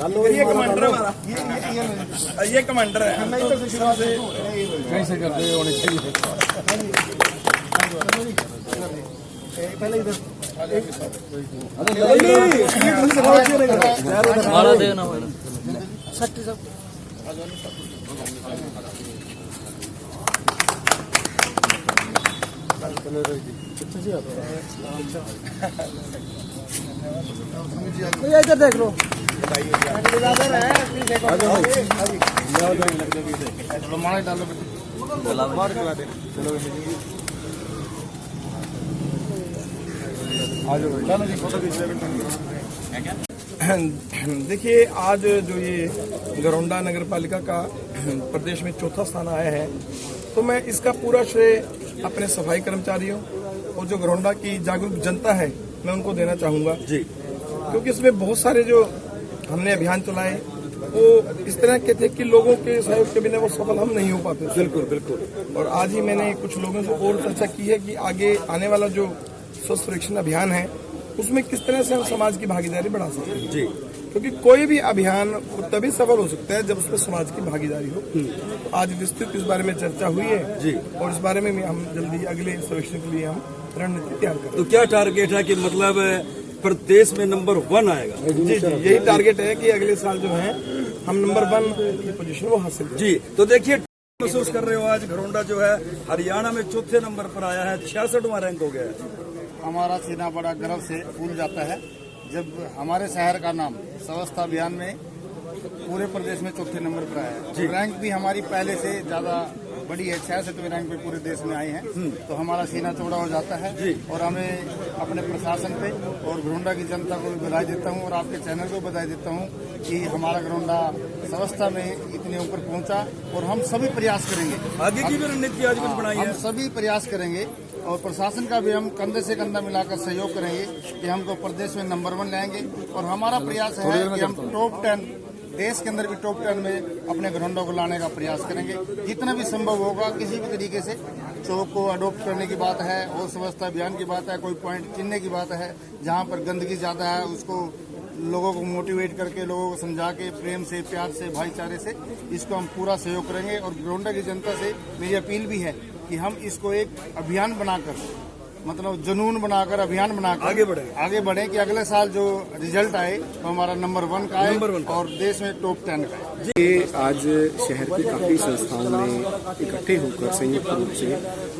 ये कमांडर है हमारा, ये कमांडर है। कैसे करते होने चाहिए पहले इधर मारा देना सट्टी सब इधर देख लो माने डालो देखिए, आज जो ये घरौंडा नगर पालिका का प्रदेश में चौथा स्थान आया है, तो मैं इसका पूरा श्रेय अपने सफाई कर्मचारियों और जो घरौंडा की जागरूक जनता है मैं उनको देना चाहूंगा जी, क्योंकि इसमें बहुत सारे जो हमने अभियान चलाए वो इस तरह के थे कि लोगों के सहयोग के बिना वो सफल हम नहीं हो पाते। बिल्कुल बिल्कुल। और आज ही मैंने कुछ लोगों से और चर्चा की है कि आगे आने वाला जो स्वच्छ सर्वेक्षण अभियान है उसमें किस तरह से हम समाज की भागीदारी बढ़ा सकते हैं जी, क्योंकि कोई भी अभियान तभी सफल हो सकता है जब उसमें समाज की भागीदारी हो। तो आज विस्तृत इस बारे में चर्चा हुई है जी, और इस बारे में हम जल्दी अगले सर्वेक्षण के लिए हम रणनीति तैयार करें। तो क्या टारगेट है कि मतलब प्रदेश में नंबर 1 आएगा? जी, यही टारगेट है कि अगले साल जो है हम नंबर 1 की पोजीशन वो हासिल करें। जी, तो देखिए महसूस कर रहे हो आज घरौंडा जो है हरियाणा में चौथे नंबर पर आया है, 66वां रैंक हो गया है। हमारा सीना बड़ा गर्व से फूल जाता है जब हमारे शहर का नाम स्वच्छता अभियान में पूरे प्रदेश में चौथे नंबर पर आया है। रैंक भी हमारी पहले से ज्यादा बड़ी है, 66वें रैंक पे पूरे देश में आए हैं, तो हमारा सीना चौड़ा हो जाता है। और हमें अपने प्रशासन पे और घरौंडा की जनता को भी बधाई देता हूँ और आपके चैनल को बधाई देता हूँ कि हमारा घरौंडा स्वच्छता में इतने ऊपर पहुंचा। और हम सभी प्रयास करेंगे, आगे की भी रणनीति आज कुछ बनाई है, हम सभी प्रयास करेंगे और प्रशासन का भी हम कंधे से कंधा मिलाकर सहयोग करेंगे कि हमको प्रदेश में नंबर 1 लाएंगे। और हमारा प्रयास है कि हम टॉप 10 देश के अंदर भी टॉप 10 में अपने घरौंडा को लाने का प्रयास करेंगे। जितना भी संभव होगा किसी भी तरीके से चौक को अडोप्ट करने की बात है और स्वच्छता अभियान की बात है, कोई पॉइंट चुनने की बात है जहां पर गंदगी ज्यादा है उसको लोगों को मोटिवेट करके, लोगों को समझा के, प्रेम से, प्यार से, भाईचारे से इसको हम पूरा सहयोग करेंगे। और घरौंडा की जनता से मेरी अपील भी है कि हम इसको एक अभियान बनाकर, मतलब जुनून बनाकर, अभियान बनाकर आगे बढ़े कि अगले साल जो रिजल्ट आए तो हमारा नंबर 1 का आए और देश में टॉप 10 का आए। ये आज शहर की काफ़ी संस्थाओं ने इकट्ठे होकर संयुक्त रूप से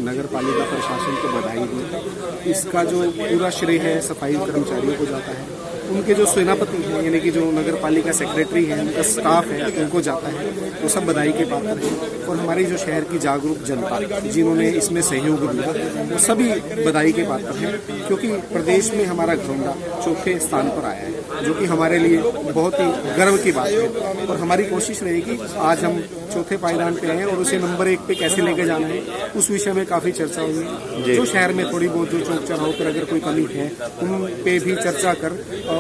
नगर पालिका प्रशासन को बधाई दी। इसका जो पूरा श्रेय है सफाई कर्मचारियों को जाता है, उनके जो सेनापति हैं यानी कि जो नगर पालिका सेक्रेटरी हैं, उनका स्टाफ है, उनको जाता है, वो सब बधाई के पात्र हैं। और हमारी जो शहर की जागरूक जनता जिन्होंने इसमें सहयोग दिया वो सभी बधाई के पात्र हैं, क्योंकि प्रदेश में हमारा घरौंडा चौथे स्थान पर आया है, जो कि हमारे लिए बहुत ही गर्व की बात है। और हमारी कोशिश रहेगी आज हम चौथे पायदान पे आए और उसे नंबर 1 पे कैसे लेके जाना है उस विषय में काफी चर्चा हुई। जो शहर में थोड़ी बहुत जो चौक चौराहों पर अगर कोई कमी है उन पे भी चर्चा कर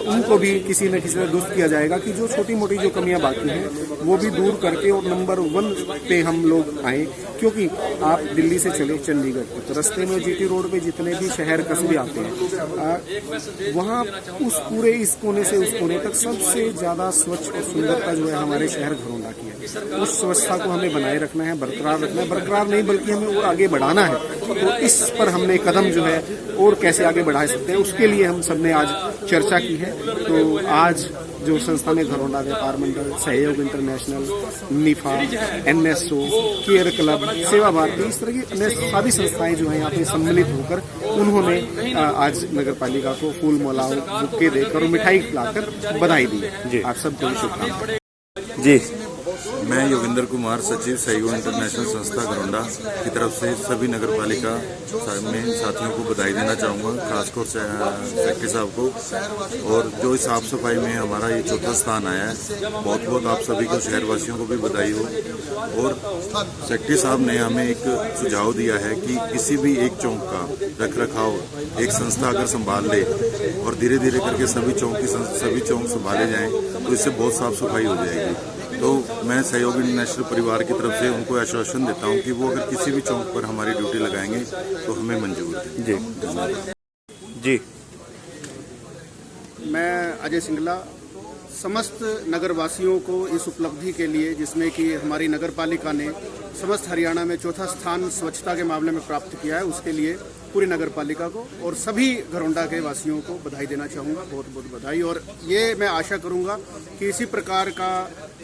उनको भी किसी न किसी तरह दुरुस्त किया जाएगा कि जो छोटी मोटी जो कमियां बाकी हैं वो भी दूर करके और नंबर 1 पे हम लोग आए। क्योंकि आप दिल्ली से चले चंडीगढ़ तो रास्ते में जीटी रोड पे जितने भी शहर कस्बे आते हैं वहाँ उस पूरे इस कोने से उस कोने तक सबसे ज्यादा स्वच्छ और सुंदरता जो है हमारे शहर घरौंडा की है। उस स्वच्छता को हमें बनाए रखना है, बरकरार रखना है, बरकरार नहीं बल्कि हमें और आगे बढ़ाना है। तो इस पर हमने कदम जो है और कैसे आगे बढ़ा सकते हैं उसके लिए हम सबने आज चर्चा की है। तो आज जो संस्था में घरौंडा व्यापार मंडल, सहयोग इंटरनेशनल, निफा, NSO, केयर क्लब, सेवा भारती, इस तरह की अन्य सभी संस्थाएं जो हैं यहाँ पे सम्मिलित होकर उन्होंने आज नगर पालिका को फूल मालाओं, बुक्के देकर और मिठाई खिलाकर बधाई दी। आप सबको शुभकामनाएं। जी, मैं योगेंद्र कुमार, सचिव सहयोग इंटरनेशनल संस्था घरौंडा की तरफ से सभी नगर पालिका में साथियों को बधाई देना चाहूँगा, खासकर सेक्रेटरी साहब को। और जो इस साफ सफाई में हमारा ये चौथा स्थान आया है, बहुत बहुत आप सभी को, शहरवासियों को भी बधाई हो। और सेक्रेटरी साहब ने हमें एक सुझाव दिया है कि किसी भी एक चौक का रख रखाव एक संस्था अगर संभाल ले और धीरे धीरे करके सभी चौक संभाले जाएँ तो इससे बहुत साफ सफाई हो जाएगी। तो मैं सहयोग इंटरनेशनल परिवार की तरफ से उनको आश्वासन देता हूं कि वो अगर किसी भी चौक पर हमारी ड्यूटी लगाएंगे तो हमें मंजूर है। जी, मैं अजय सिंगला, समस्त नगरवासियों को इस उपलब्धि के लिए, जिसमें कि हमारी नगर पालिका ने समस्त हरियाणा में चौथा स्थान स्वच्छता के मामले में प्राप्त किया है, उसके लिए पूरी नगर पालिका को और सभी घरौंडा के वासियों को बधाई देना चाहूँगा। बहुत बहुत बधाई। और ये मैं आशा करूँगा कि इसी प्रकार का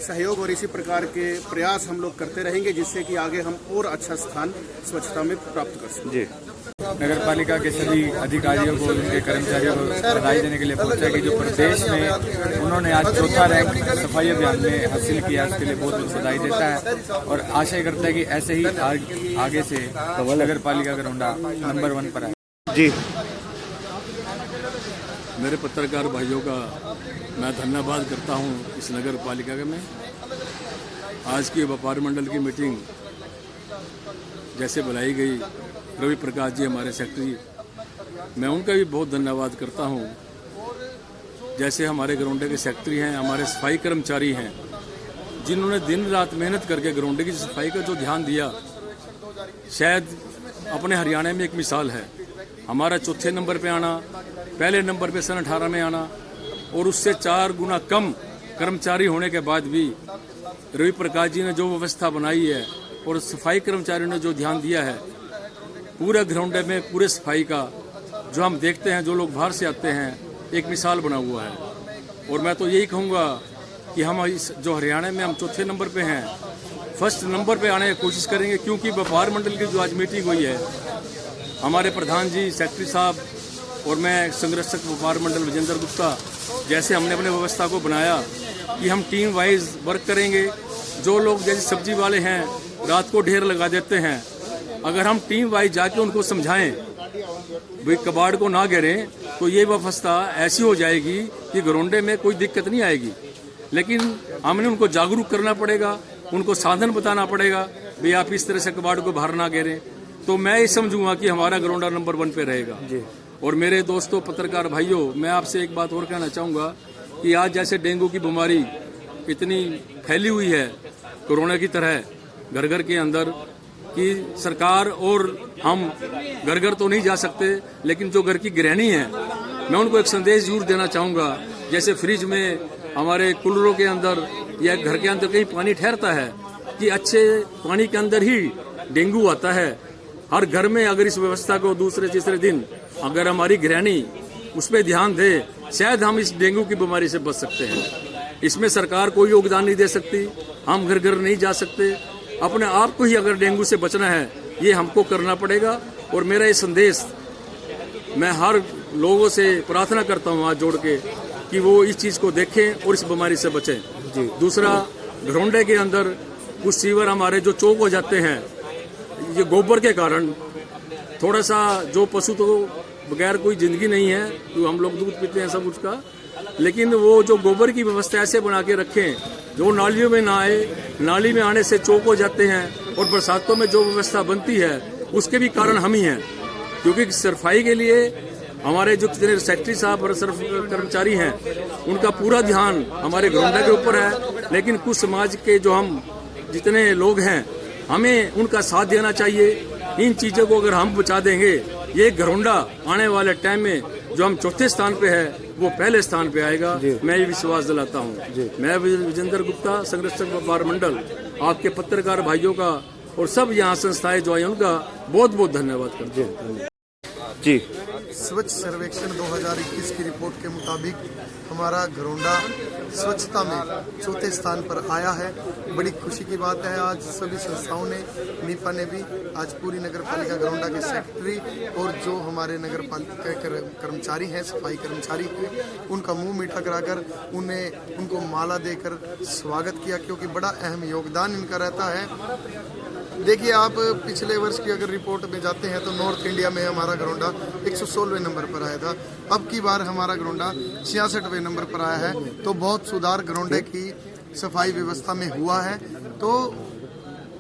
सहयोग और इसी प्रकार के प्रयास हम लोग करते रहेंगे, जिससे कि आगे हम और अच्छा स्थान स्वच्छता में प्राप्त कर सकें। जी, नगर पालिका के सभी अधिकारियों को, उनके कर्मचारियों को बधाई देने के लिए पहुंचा कि जो प्रदेश में उन्होंने आज चौथा रैंक सफाई अभियान में हासिल किया, उसके लिए बहुत बहुत बधाई देता है और आशा करता है कि ऐसे ही आगे से नगर पालिका घरौंडा नंबर 1 पर आए। जी, मेरे पत्रकार भाइयों का मैं धन्यवाद करता हूं इस नगर पालिका में। आज की व्यापार मंडल की मीटिंग जैसे बुलाई गई, रवि प्रकाश जी हमारे सेक्रेटरी, मैं उनका भी बहुत धन्यवाद करता हूं। जैसे हमारे घरौंडे के सेक्रेटरी हैं, हमारे सफाई कर्मचारी हैं, जिन्होंने दिन रात मेहनत करके घरौंडे की सफाई का जो ध्यान दिया, शायद अपने हरियाणा में एक मिसाल है। हमारा चौथे नंबर पे आना, पहले नंबर पे सन 18 में आना और उससे 4 गुना कम कर्मचारी होने के बाद भी रवि प्रकाश जी ने जो व्यवस्था बनाई है और सफाई कर्मचारियों ने जो ध्यान दिया है, पूरे घरौंडे में पूरे सफाई का जो हम देखते हैं, जो लोग बाहर से आते हैं, एक मिसाल बना हुआ है। और मैं तो यही कहूँगा कि हम इस जो हरियाणा में हम चौथे नंबर पे हैं, फर्स्ट नंबर पे आने की कोशिश करेंगे, क्योंकि व्यापार मंडल की जो आज मीटिंग हुई है, हमारे प्रधान जी, सेक्रेटरी साहब और मैं संरक्षक व्यापार मंडल विजेंद्र गुप्ता, जैसे हमने अपने व्यवस्था को बनाया कि हम टीम वाइज वर्क करेंगे। जो लोग जैसे सब्जी वाले हैं, रात को ढेर लगा देते हैं, अगर हम टीम वाइज जाके उनको समझाएं भाई कबाड़ को ना गिरें, तो ये व्यवस्था ऐसी हो जाएगी कि घरौंडे में कोई दिक्कत नहीं आएगी। लेकिन हमने उनको जागरूक करना पड़ेगा, उनको साधन बताना पड़ेगा, भाई आप इस तरह से कबाड़ को बाहर ना गिरें। तो मैं ये समझूंगा कि हमारा घरौंडा नंबर 1 पे रहेगा। और मेरे दोस्तों पत्रकार भाइयों, मैं आपसे एक बात और कहना चाहूँगा कि आज जैसे डेंगू की बीमारी इतनी फैली हुई है कोरोना की तरह घर घर के अंदर, कि सरकार और हम घर घर तो नहीं जा सकते, लेकिन जो घर की गृहिणी है, मैं उनको एक संदेश जरूर देना चाहूँगा। जैसे फ्रिज में, हमारे कूलरों के अंदर या घर के अंदर कहीं पानी ठहरता है, कि अच्छे पानी के अंदर ही डेंगू आता है। हर घर में अगर इस व्यवस्था को दूसरे तीसरे दिन अगर हमारी गृहिणी उस पर ध्यान दे, शायद हम इस डेंगू की बीमारी से बच सकते हैं। इसमें सरकार कोई योगदान नहीं दे सकती, हम घर घर नहीं जा सकते। अपने आप को ही अगर डेंगू से बचना है, ये हमको करना पड़ेगा। और मेरा ये संदेश मैं हर लोगों से प्रार्थना करता हूँ हाथ जोड़ के, कि वो इस चीज़ को देखें और इस बीमारी से बचें। दूसरा, घरौंडे के अंदर कुछ सीवर हमारे जो चौक हो जाते हैं, ये गोबर के कारण थोड़ा सा, जो पशु तो बगैर कोई जिंदगी नहीं है, तो हम लोग दूध पीते हैं सब उसका, लेकिन वो जो गोबर की व्यवस्था ऐसे बना के रखें जो नालियों में ना आए, नाली में आने से चौक हो जाते हैं। और बरसातों में जो व्यवस्था बनती है उसके भी कारण हम ही हैं, क्योंकि सफाई के लिए हमारे जो जितने सेक्रेटरी साहब और सर्व कर्मचारी हैं, उनका पूरा ध्यान हमारे घरौंडा के ऊपर है। लेकिन कुछ समाज के जो हम जितने लोग हैं, हमें उनका साथ देना चाहिए। इन चीज़ों को अगर हम बचा देंगे, ये घरौंडा आने वाले टाइम में जो हम चौथे स्थान पे है, वो पहले स्थान पे आएगा। मैं ये विश्वास दिलाता हूँ। मैं विजेंद्र गुप्ता, संरक्षक व्यापार मंडल, आपके पत्रकार भाइयों का और सब यहाँ संस्थाएं जो आई उनका बहुत बहुत धन्यवाद करते हैं। जी, स्वच्छ सर्वेक्षण 2021 की रिपोर्ट के मुताबिक हमारा घरौंडा स्वच्छता में चौथे स्थान पर आया है। बड़ी खुशी की बात है। आज सभी संस्थाओं ने, नीपा ने भी, आज पूरी नगर पालिका घरौंडा के सेक्रेटरी और जो हमारे नगर पालिका के कर्मचारी हैं, सफाई कर्मचारी, उनका मुंह मीठा कराकर उनको माला देकर स्वागत किया, क्योंकि बड़ा अहम योगदान इनका रहता है। देखिए, आप पिछले वर्ष की अगर रिपोर्ट में जाते हैं तो नॉर्थ इंडिया में हमारा घरौंडा 116वें नंबर पर आया था। अब की बार हमारा घरौंडा 66वें नंबर पर आया है। तो बहुत सुधार घरौंडे की सफाई व्यवस्था में हुआ है। तो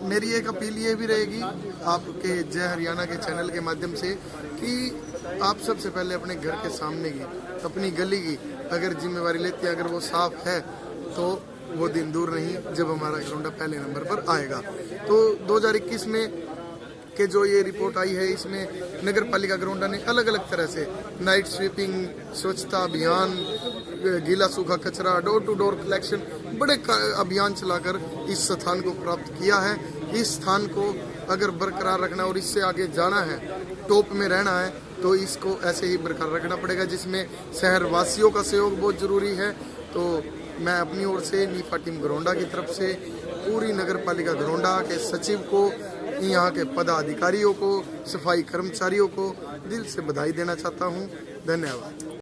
मेरी एक अपील ये भी रहेगी आपके जय हरियाणा के चैनल के माध्यम से, कि आप सबसे पहले अपने घर के सामने की, अपनी गली की अगर जिम्मेवारी लेते हैं, अगर वो साफ है, तो वो दिन दूर नहीं जब हमारा घरौंडा पहले नंबर पर आएगा। तो 2021 में के जो ये रिपोर्ट आई है, इसमें नगर पालिका घरोंडा ने अलग अलग तरह से नाइट स्वीपिंग, स्वच्छता अभियान, गीला सूखा कचरा, डोर टू डोर कलेक्शन, बड़े अभियान चलाकर इस स्थान को प्राप्त किया है। इस स्थान को अगर बरकरार रखना और इससे आगे जाना है, टॉप में रहना है, तो इसको ऐसे ही बरकरार रखना पड़ेगा, जिसमें शहर वासियों का सहयोग बहुत जरूरी है। तो मैं अपनी ओर से नीफा टीम घरोंडा की तरफ से पूरी नगर पालिका घरोंडा के सचिव को, यहाँ के पदाधिकारियों को, सफाई कर्मचारियों को दिल से बधाई देना चाहता हूँ। धन्यवाद।